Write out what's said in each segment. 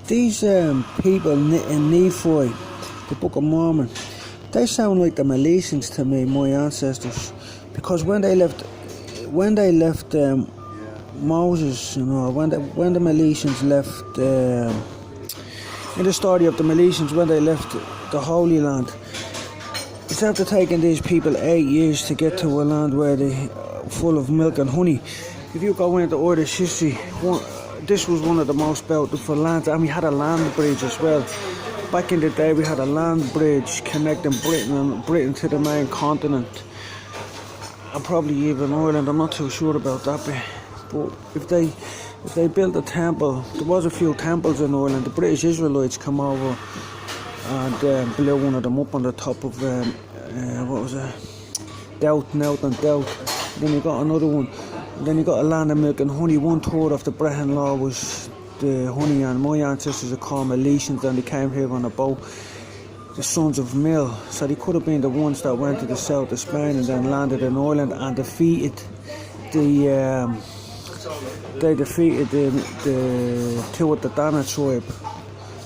These people in Nephi, the Book of Mormon, they sound like the Mileasians to me, my ancestors, because when they left Moses, when the Mileasians left, in the story of the Mileasians, when they left the Holy Land, it's after taking these people 8 years to get to a land where they full of milk and honey. If you go into Irish history, this was one of the most beautiful lands, and we had a land bridge as well. Back in the day, we had a land bridge connecting Britain to the main continent, and probably even Ireland. I'm not too sure about that bit. But if they built a temple, there was a few temples in Ireland. The British Israelites come over and blew one of them up on the top of Doubt. Then you got another one. Then you got a land of milk and honey. 1/3 of the Brehon Law was the honey, and my ancestors are called Mileasians, and they came here on a boat, the sons of Mill. So they could have been the ones that went to the south of Spain and then landed in Ireland and defeated the two of the Dana tribe,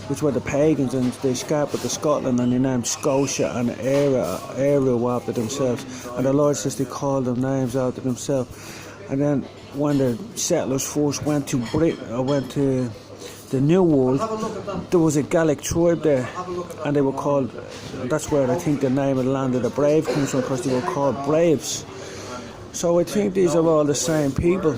which were the pagans, and they escaped to Scotland, and they named Scotia and Ariel after themselves. And the Lord says they called them names after themselves. And then when the settlers first went to Britain, or went to the New World, there was a Gaelic tribe there, and they were called, that's where I think the name of the land of the brave comes from, because they were called braves. So I think these are all the same people.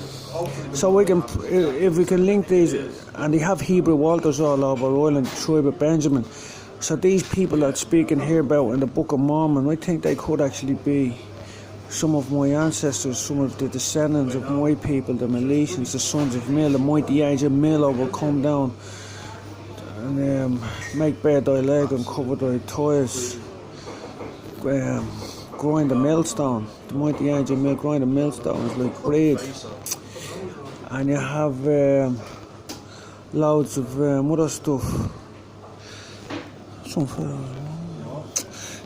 So if we can link these, and they have Hebrew altars all over Ireland, the tribe of Benjamin. So these people that speaking here about in the Book of Mormon, I think they could actually be some of my ancestors, some of the descendants of my people, the Mileasians, the sons of Mill, the mighty angel Mill will come down and make bare thy leg and cover thy toils, grind the millstone. The mighty angel Mill grind the millstone is like bread. And you have loads of other stuff.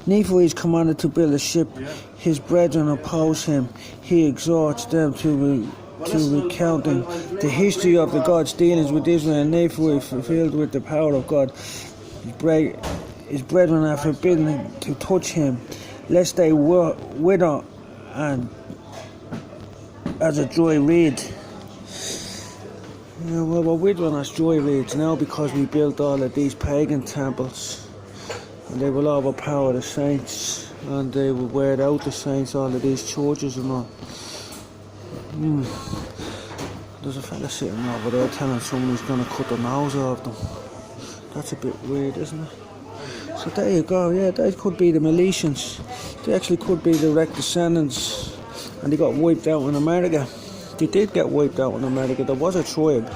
Nephi is commanded to build a ship. His brethren oppose him. He exhorts them to recounting the history of the God's dealings with Israel. And Nephi, fulfilled with the power of God, his brethren are forbidden to touch him, lest they wither and as a dry reed. Yeah, well, we're withering as dry reeds now because we built all of these pagan temples. And they will overpower the saints, and they will wear out the saints, all of these churches and all. There's a fella sitting over there telling someone he's going to cut the nose off them. That's a bit weird, isn't it? So there you go, yeah, they could be the Mileasians. They actually could be direct descendants, and they got wiped out in America. They did get wiped out in America. There was a tribe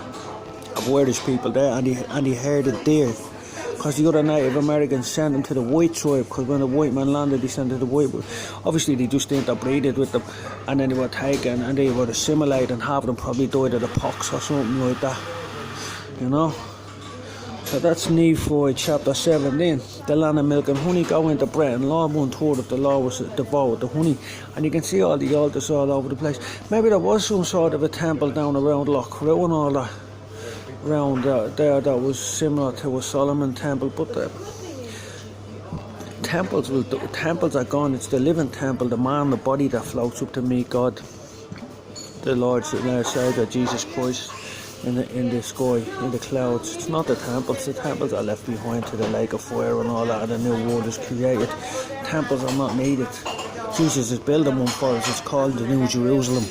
of Irish people there, and they herded deer. Because the other Native Americans sent them to the white tribe, because when the white man landed, they sent them to the white. Obviously, they just interbreeded with them, and then they were taken and they were assimilated, and half of them probably died of the pox or something like that. So that's Nephi chapter 17. The land of milk and honey. Go into Britain. Law 1/3 of the law was devoured the honey, and you can see all the altars all over the place. Maybe there was some sort of a temple down around Loch Crew and all that. Around there that was similar to a Solomon temple, but the temples are gone. It's the living temple, the man, the body that floats up to meet God, the Lord and our Saviour Jesus Christ in the sky, in the clouds. It's not the temples. The temples are left behind to the lake of fire and all that, and the new world is created. Temples are not needed. Jesus is building one for us. It's called the New Jerusalem.